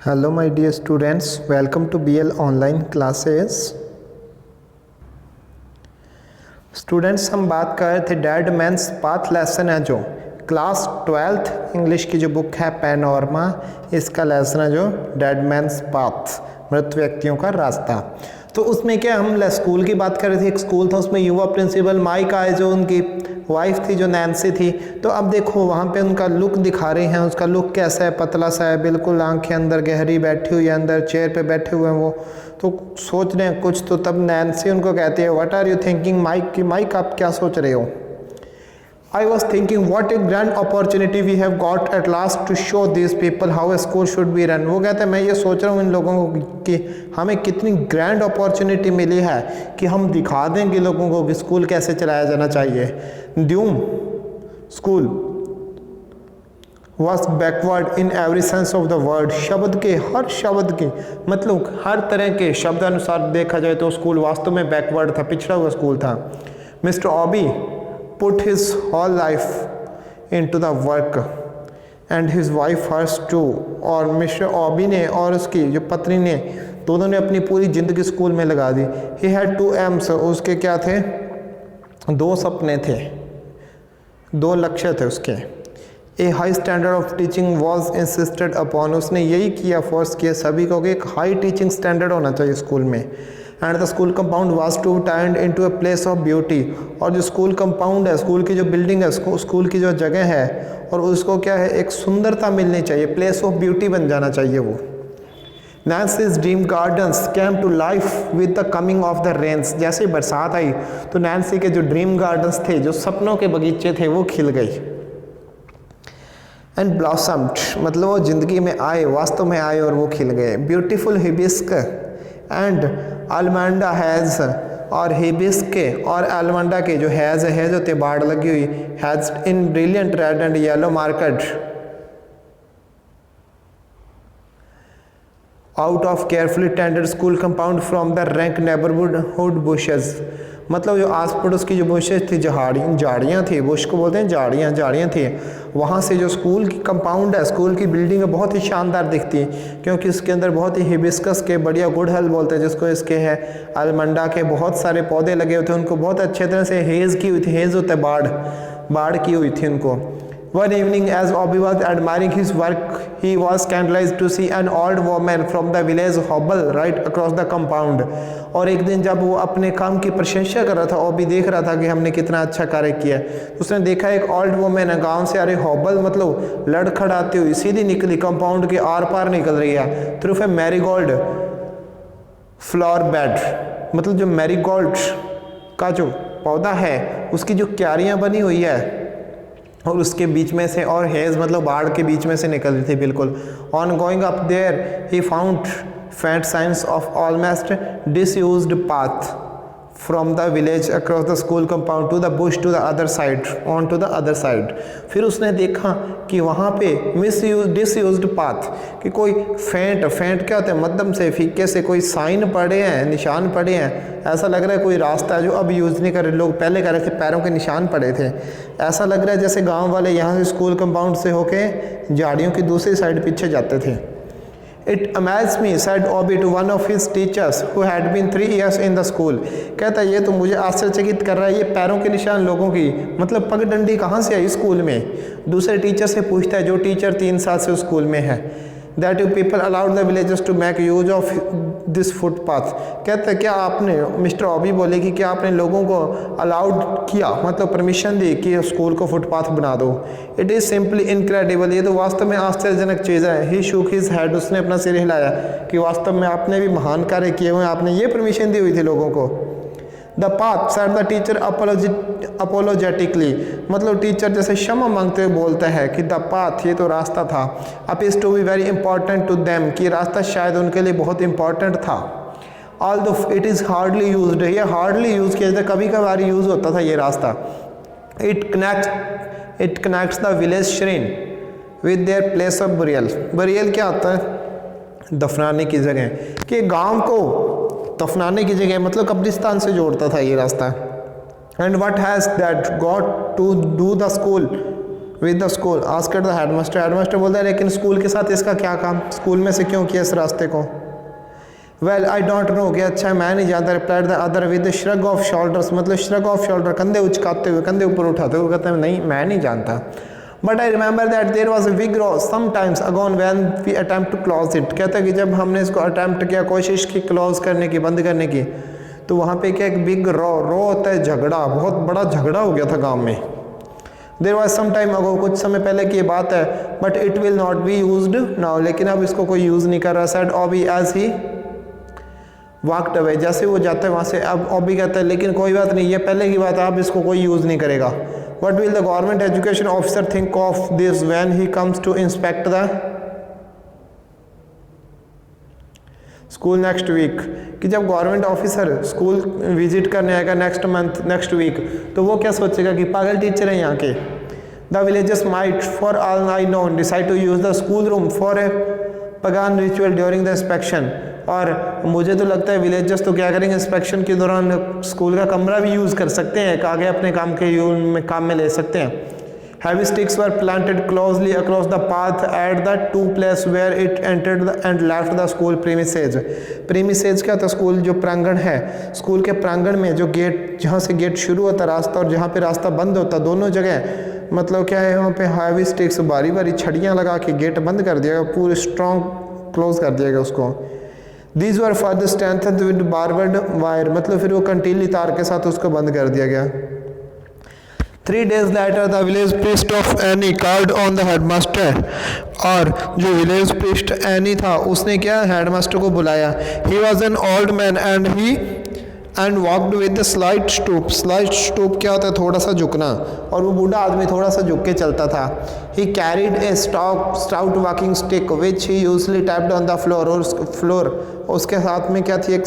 Hello my dear students, welcome to BL online classes। Students हम बात कर रहे थे डेड मैन्स पाथ लेसन है जो क्लास 12th इंग्लिश की जो बुक है पैनोरमा, इसका लेसन है जो डेड मैन्स पाथ, मृत व्यक्तियों का रास्ता। तो उसमें क्या हम स्कूल की बात कर रहे थे, एक स्कूल था उसमें युवा प्रिंसिपल माइक आए जो उनकी वाइफ थी जो नैन्सी थी। तो अब देखो वहाँ पे उनका लुक दिखा रहे हैं, उसका लुक कैसा है, पतला सा है बिल्कुल, आंखें अंदर गहरी बैठी हुई है, अंदर चेयर पे बैठे हुए हैं वो, तो सोच रहे हैं कुछ। तो तब नैन्सी उनको कहती है what are you thinking Mike, कि माइक आप क्या सोच रहे हो। I was thinking what a grand opportunity we have got at last to show these people how a school should be run। वो कहते हैं मैं ये सोच रहा हूँ इन लोगों को कि हमें कितनी ग्रैंड अपॉर्चुनिटी मिली है कि हम दिखा देंगे लोगों को कि स्कूल कैसे चलाया जाना चाहिए। ड्यूम school was backward in every sense of the word। शब्द के हर शब्द के मतलब हर तरह के शब्द अनुसार देखा जाए तो स्कूल वास्तव में बैकवर्ड था, पिछड़ा हुआ स्कूल था। Mister Obi put his whole life into the work and his wife hers too। और मिस्टर ऑबी ने और उसकी जो पत्नी ने दोनों ने अपनी पूरी ज़िंदगी स्कूल में लगा दी। he had two aims, उसके क्या थे, दो सपने थे, दो लक्ष्य थे उसके। A high standard of teaching was insisted upon, उसने यही किया, फोर्स किया सभी को कि एक हाई टीचिंग स्टैंडर्ड होना चाहिए स्कूल में। And the school compound was to turn into a place of beauty. और जो स्कूल कंपाउंड है, स्कूल की जो बिल्डिंग है, स्कूल की जो जगह है, और उसको क्या है, एक सुंदरता मिलनी चाहिए, प्लेस ऑफ ब्यूटी बन जाना चाहिए वो। Nancy's dream gardens came to life with the coming of the rains. जैसे ही बरसात आई तो नैन्सी के जो ड्रीम गार्डन्स थे, जो सपनों के बगीचे थे, वो खिल गई। एंड ब्लॉसम्ड मतलब वो ज़िंदगी में आए, वास्तव में आए और वो खिल गए। ब्यूटीफुल हिबिस्क एंड अलमंडा हैज़, और हिबिस्के और अलमंडा के जो हैज़ होते बाढ़ लगी हुई, has in brilliant red and yellow market out of carefully tended school compound from the rank neighbourhood bushes. मतलब जो आस पड़ोस की जो बुशेस थी, झाड़ियाँ थी, बुश को बोलते हैं झाड़ियाँ थी, वहाँ से जो स्कूल की कंपाउंड है, स्कूल की बिल्डिंग है, बहुत ही शानदार दिखती है, क्योंकि उसके अंदर बहुत ही हिबिस्कस के बढ़िया गुड़हल बोलते हैं जिसको, इसके है अलमंडा के बहुत सारे पौधे लगे हुए थे, उनको बहुत अच्छे तरह से हेज़ की हुई थी, हेज़ होता है बाढ़ की हुई थी उनको। One evening as Obi was admiring his work, he was scandalized to see an old woman from the village hobble right across the compound। और एक दिन जब वो अपने काम की प्रशंसा कर रहा था, ओबी देख रहा था कि हमने कितना अच्छा कार्य किया, तो उसने देखा एक ओल्ड वोमेन है गांव से आ रही, हॉबल मतलब लड़खड़ाती हुई सीधी निकली, कंपाउंड के आर पार निकल रही है, through a marigold flower bed. मतलब जो मैरीगोल्ड का जो पौधा है उसकी जो क्यारियाँ बनी हुई है, और उसके बीच में से, और हेज़ मतलब बाढ़ के बीच में से निकल रही थी बिल्कुल। On going up there he found faint signs of almost disused path from the village across the school compound to the bush to the other side, on to the other side। फिर उसने देखा कि वहाँ पे डिसयूज्ड path, कि कोई फेंट क्या होता है, मध्यम से फीके से कोई साइन पड़े हैं, निशान पड़े हैं, ऐसा लग रहा है कोई रास्ता है जो अब यूज़ नहीं कर रहे लोग, पहले कह रहे थे पैरों के निशान पड़े थे, ऐसा लग रहा है जैसे गांव वाले यहाँ से स्कूल कंपाउंड से होके झाड़ियों की दूसरी साइड पीछे जाते थे। It amazed me, said Obi to one of his teachers who had been 3 years in the school। कहता है ये तो मुझे आश्चर्यचकित कर रहा है, ये पैरों के निशान लोगों की, मतलब पगडंडी कहाँ से आई स्कूल में। दूसरे टीचर से पूछता है जो टीचर 3 साल से स्कूल में है। That you people allowed the villagers to make use of this footpath। कहता है क्या आपने, मिस्टर ऑबी बोले कि क्या आपने लोगों को अलाउड किया, मतलब परमिशन दी कि स्कूल को फुटपाथ बना दो। इट इज़ सिंपली इनक्रेडिबल, ये तो वास्तव में आश्चर्यजनक चीज़ है। ही शूक हिज हेड, उसने अपना सिर हिलाया कि वास्तव में आपने भी महान कार्य किए हुए हैं, आपने ये परमिशन दी हुई थी लोगों को। The path said the teacher apologetically, मतलब टीचर जैसे क्षमा मांगते हुए बोलता है कि द पाथ, ये तो रास्ता था, appears to be very important to them, कि रास्ता शायद उनके लिए बहुत इंपॉर्टेंट था। Although it is hardly used, ये हार्डली यूज़ किया जाता, कभी कभार यूज़ होता था ये रास्ता। It connects the village shrine with their place of burial. Burial क्या होता है, दफनाने की जगह, कि गाँव को दफनाने की जगह मतलब कब्रिस्तान से जोड़ता था ये रास्ता। And what has that got to do the school with the school, asked the headmaster, headmaster बोलता है लेकिन स्कूल के साथ इसका क्या काम, स्कूल में से क्यों किया इस रास्ते को। वेल आई डोंट नो, कि अच्छा मैं नहीं जानता, replied the other with shrug off shoulders, मतलब श्रग ऑफ शोल्डर, कंधे उचकाते हुए, कंधे ऊपर उठाते हुए कहते हैं नहीं मैं नहीं जानता। But I remember that there was a big row sometimes ago when we attempt to close it, कहता है कि जब हमने इसको अटेम्प्ट किया, कोशिश की क्लोज करने की, बंद करने की, तो वहाँ पे क्या एक बिग रो होता है झगड़ा, बहुत बड़ा झगड़ा हो गया था गाँव में। There was some time ago, कुछ समय पहले की बात है, but it will not be used now, लेकिन अब इसको कोई यूज़ नहीं कर रहा। Said Obi as he walked away, जैसे वो जाता है वहाँ से, अब ऑबी कहता है लेकिन कोई बात नहीं, ये पहले की बात है, अब इसको कोई यूज़ नहीं करेगा। What will the government education officer think of this when he comes to inspect the school next week, कि जब गवर्नमेंट ऑफिसर स्कूल विजिट करने आएगा नेक्स्ट मंथ, नेक्स्ट वीक, तो वो क्या सोचेगा कि पागल टीचर हैं यहाँ के। The villagers might for all I know decide to use the school room for a pagan ritual during the inspection, और मुझे तो लगता है विलेजर्स तो क्या करेंगे, इंस्पेक्शन के दौरान स्कूल का कमरा भी यूज़ कर सकते हैं, आगे अपने काम में ले सकते हैं। Heavy sticks were planted closely across the path at the two places where it entered and left the school premises. Premises क्या होता है, स्कूल जो प्रांगण है, स्कूल के प्रांगण में जो गेट, जहाँ से गेट शुरू होता रास्ता और जहाँ पे रास्ता बंद होता, दोनों जगह मतलब क्या है, वहाँ पे हैवी स्टिक्स बारी बारी छड़ियाँ लगा के गेट बंद कर दिया गया, पूरे स्ट्रॉन्ग क्लोज कर दिया गया उसको। These were further strengthened with barbed wire, मतलब फिर वो कंटीली तार के साथ उसको बंद कर दिया गया। 3 days later the village priest of Annie called on the headmaster, और जो village priest Annie था उसने क्या हेडमास्टर को बुलाया। He was an old man and walked with a slight stoop. Slight stoop क्या होता है, थोड़ा सा झुकना, और वो बूढ़ा आदमी थोड़ा सा झुक के चलता था। He carried a stout walking stick which he usually tapped on the floor, और उसके साथ में क्या थी, एक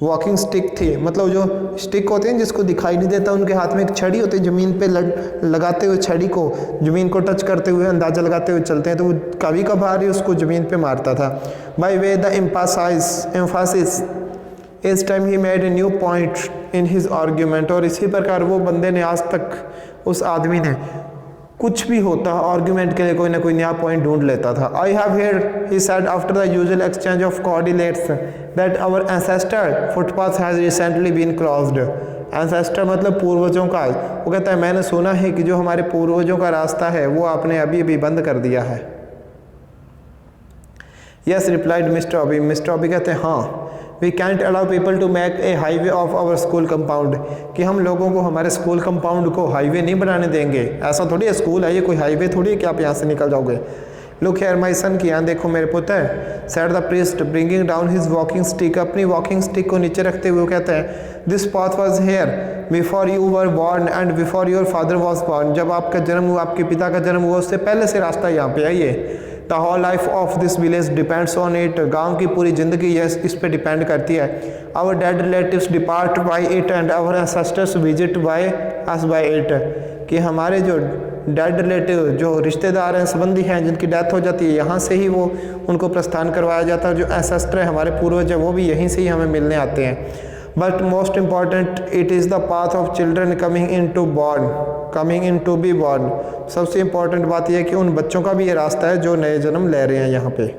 वॉकिंग स्टिक थी, मतलब जो स्टिक होते हैं जिसको दिखाई नहीं देता, उनके हाथ में एक छड़ी होती है, ज़मीन पे लगाते हुए छड़ी को ज़मीन को टच करते हुए अंदाज़ा लगाते हुए चलते हैं, तो वो कभी कभार ही उसको ज़मीन पे मारता था। बाय वे द एम्फासिस इस time he made a new point in his argument, और इसी प्रकार वो बंदे ने आज तक, उस आदमी ने कुछ भी होता आर्ग्यूमेंट के लिए कोई ना कोई नया पॉइंट ढूंढ लेता था। I have heard he said after the usual exchange of coordinates that our ancestor footpath has recently been closed. ancestor मतलब पूर्वजों का, वो कहता है मैंने सुना है कि जो हमारे पूर्वजों का रास्ता है वो आपने अभी अभी बंद कर दिया है। Yes replied Mr. Obi. Mr. Obi कहते हैं हाँ, We can't allow people to make a highway of our school compound, कि हम लोगों को हमारे स्कूल कंपाउंड को हाईवे नहीं बनाने देंगे। ऐसा थोड़ी है, स्कूल है ये कोई हाईवे थोड़ी है कि आप यहाँ से निकल जाओगे। लुक हियर माय सन, कि यहाँ देखो मेरे पुत्र, said the priest bringing down his walking stick, अपनी वॉकिंग स्टिक को नीचे रखते हुए कहते हैं, this path was here before you were born and before your father was born, जब आपका जन्म हुआ, आपके पिता का जन्म हुआ, उससे पहले से रास्ता यहाँ पे है ये। The whole life of this village depends on it, गाँव की पूरी ज़िंदगी इस पे डिपेंड करती है। Our dead relatives depart by it and our ancestors visit by us by it, कि हमारे जो डेड रिलेटिव, जो रिश्तेदार हैं, संबंधी हैं, जिनकी डेथ हो जाती है, यहाँ से ही वो उनको प्रस्थान करवाया जाता है। जो एंसेस्टर है, हमारे पूर्वज है, वो भी यहीं से ही हमें मिलने आते हैं। But most important it is the path of children coming in to be born, सबसे इम्पॉर्टेंट बात यह है कि उन बच्चों का भी ये रास्ता है जो नए जन्म ले रहे हैं यहाँ पे।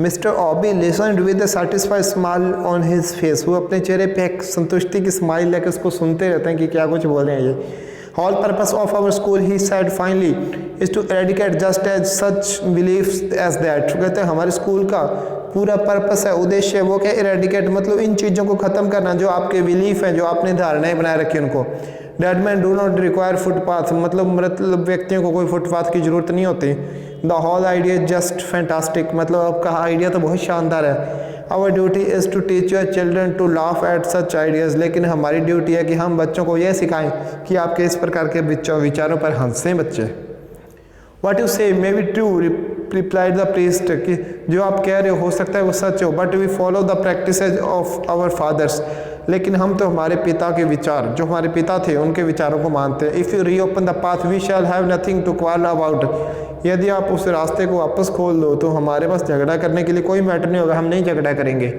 Mister Obi listened with a satisfied smile on his face, वो अपने चेहरे पे एक संतुष्टि की स्माइल लेकर उसको सुनते रहते हैं कि क्या कुछ बोल रहे हैं ये। Whole purpose of our school, he said finally, is to eradicate just as such beliefs as that. कहते हैं हमारे स्कूल का पूरा पर्पस है, उद्देश्य है वो क्या, इरेडिकेट मतलब इन चीज़ों को ख़त्म करना जो आपके बिलीफ हैं, जो आपने धारणाएं बनाए रखी उनको। Dead man do not require footpath, मतलब मृत व्यक्तियों को कोई फुटपाथ की ज़रूरत नहीं होती। The whole idea just fantastic, मतलब आपका आइडिया तो बहुत शानदार है। Our duty is to teach your children to laugh at such ideas, लेकिन हमारी ड्यूटी है कि हम बच्चों को यह सिखाएं कि आपके इस प्रकार के विचारों पर हंसें बच्चे। What you say may be true, replied the priest, कि जो आप कह रहे हो सकता है वो सच हो, but we follow the practices of our fathers, लेकिन हम तो हमारे पिता के विचार, जो हमारे पिता थे उनके विचारों को मानते हैं। If you reopen the path, we shall have nothing to quarrel about. यदि आप उस रास्ते को वापस खोल दो तो हमारे पास झगड़ा करने के लिए कोई मैटर नहीं होगा, हम नहीं झगड़ा करेंगे।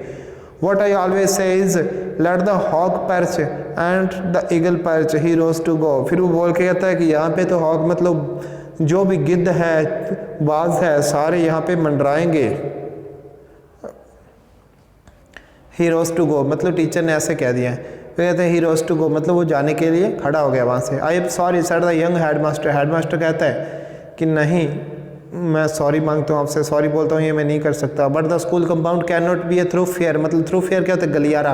What I always say is let the hawk perch and the eagle perch, he rose to go. फिर वो बोल के कहता है कि यहाँ पे तो हॉक मतलब जो भी गिद्ध है, बाज है, सारे यहाँ पे मंडराएंगे। ही रोज टू गो मतलब टीचर ने ऐसे कह दिया है। फिर कहते हैं ही रोज टू गो मतलब वो जाने के लिए खड़ा हो गया वहाँ से। I am sorry said the young headmaster, headmaster कहता है कि नहीं मैं सॉरी मांगता हूँ आपसे, सॉरी बोलता हूँ, ये मैं नहीं कर सकता। But the school compound can not be A through fair, मतलब थ्रू फेयर क्या होता है, गलियारा,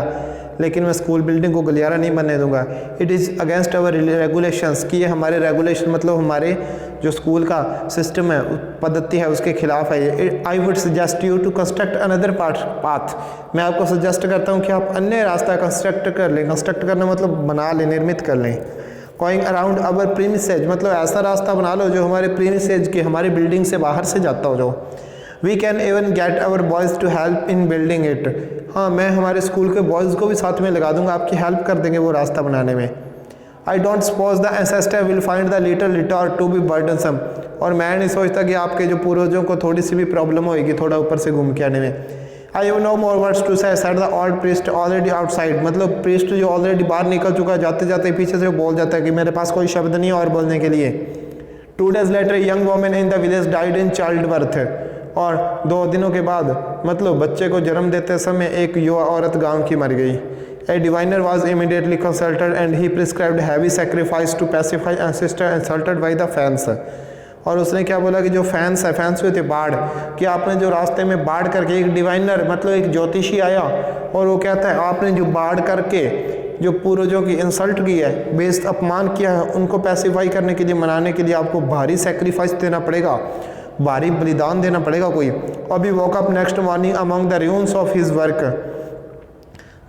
लेकिन मैं स्कूल बिल्डिंग को गलियारा नहीं बनने दूंगा। It is against our regulations, कि ये हमारे रेगुलेशन मतलब हमारे जो स्कूल का सिस्टम है, पद्धति है, उसके खिलाफ है ये। I would suggest you to construct another path, मैं आपको सजेस्ट करता हूँ कि आप अन्य रास्ता कंस्ट्रक्ट कर लें। कंस्ट्रक्ट करना मतलब बना लें, निर्मित कर लें। गोइंग अराउंड अवर प्रीमिसेज मतलब ऐसा रास्ता बना लो जो हमारे प्रीमिसेज की, हमारी बिल्डिंग से बाहर से जाता हो जो। We can even get our boys to help in building it, हाँ मैं हमारे स्कूल के बॉयज़ को भी साथ में लगा दूंगा, आपकी हेल्प कर देंगे वो रास्ता बनाने में। I don't suppose the ancestor will find the little retort to be burdensome, और मैं नहीं सोचता कि आपके जो पूर्वजों को थोड़ी सी भी प्रॉब्लम होगी थोड़ा ऊपर से घूम के आने में। I have no more words to say, said the old priest already outside, मतलब प्रीस्ट जो ऑलरेडी बाहर निकल चुका है, जाते जाते पीछे से बोल जाता है कि मेरे पास कोई शब्द नहीं है और बोलने के लिए। 2 days later young women in the village died in child birth, और 2 दिनों के बाद मतलब बच्चे को जन्म देते समय एक युवा औरत गांव की मर गई। A diviner was immediately consulted and he prescribed heavy sacrifice to pacify ancestor insulted by the fence, और उसने क्या बोला कि जो फैंस है, फैंस हुए थे बाढ़, कि आपने जो रास्ते में बाढ़ करके, एक डिवाइनर मतलब एक ज्योतिषी आया और वो कहता है आपने जो बाढ़ करके जो पूर्वजों की इंसल्ट की है, बेइज्जत अपमान किया है, उनको पैसिफाई करने के लिए, मनाने के लिए आपको भारी सेक्रीफाइस देना पड़ेगा, भारी बलिदान देना पड़ेगा कोई। अभी woke up next morning among the ruins of his work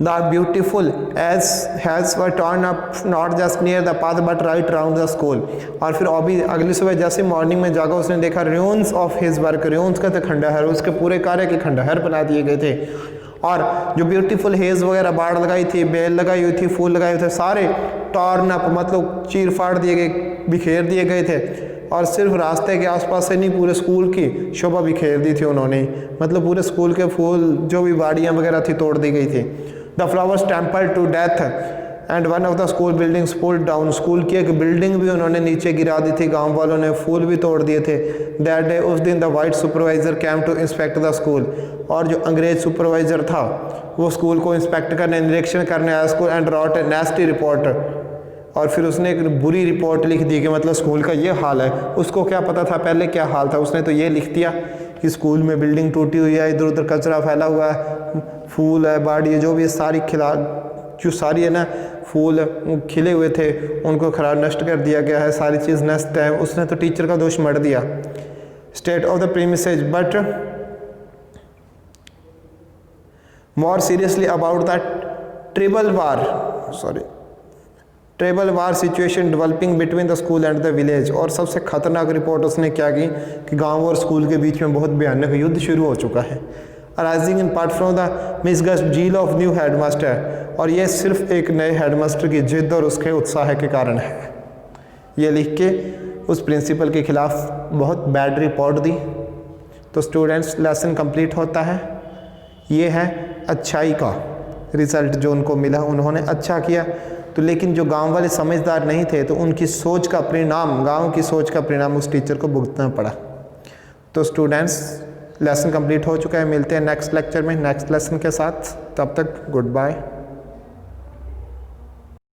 the beautiful hedges were torn up not just near the path but right round the school, और फिर अभी अगली सुबह जैसे मॉर्निंग में जागा उसने देखा ruins of his work, ruins का तो खंडहर, उसके पूरे कार्य के खंडहर बना दिए गए थे, और जो ब्यूटीफुल हेज वगैरह बाढ़ लगाई थी, बेल लगाई हुई थी, फूल लगाए हुए थे, सारे टॉर्न अप मतलब चीर फाड़ दिए गए, बिखेर दिए गए थे, और सिर्फ रास्ते के आसपास से नहीं पूरे स्कूल की शोभा बिखेर दी थी उन्होंने, मतलब पूरे स्कूल के फूल जो भी बाड़ियाँ वगैरह थी तोड़ दी गई थी। The flowers trampled to death and one of the school buildings pulled down, school की एक बिल्डिंग भी उन्होंने नीचे गिरा दी थी, गांव वालों ने फूल भी तोड़ दिए थे। दैट डे उस दिन the white supervisor came to inspect the school, और जो अंग्रेज सुपरवाइजर था वो स्कूल को इंस्पेक्ट करने, निरीक्षण करने आया school, and wrote a nasty report, और फिर उसने एक बुरी रिपोर्ट लिख दी कि मतलब स्कूल का ये हाल है। उसको क्या पता था पहले क्या हाल था, उसने तो ये लिख दिया कि स्कूल में बिल्डिंग टूटी हुई है, इधर उधर कचरा फैला हुआ है, फूल है, बाड़ी है, जो भी सारी खिला जो सारी है ना फूल खिले हुए थे उनको खराब नष्ट कर दिया गया है, सारी चीज़ नष्ट है। उसने तो टीचर का दोष मढ़ दिया। State of the premises but more seriously about the tribal war situation developing between the school and the village, और सबसे खतरनाक रिपोर्ट उसने क्या की कि गांव और स्कूल के बीच में बहुत भयानक युद्ध शुरू हो चुका है। Arising in part from the misguided zeal of new headmaster, और ये सिर्फ एक नए हेडमास्टर की जिद और उसके उत्साह के कारण है। ये लिख के उस प्रिंसिपल के खिलाफ बहुत बैड रिपोर्ट दी। तो स्टूडेंट्स लेसन कंप्लीट होता है। ये है अच्छाई का रिजल्ट जो उनको मिला, उन्होंने अच्छा किया। तो लेकिन जो गांव वाले समझदार नहीं थे तो उनकी सोच का परिणाम, गांव की सोच का परिणाम उस टीचर को भुगतना पड़ा। तो स्टूडेंट्स लेसन कंप्लीट हो चुका है। मिलते हैं नेक्स्ट लेक्चर में नेक्स्ट लेसन के साथ। तब तक गुड बाय।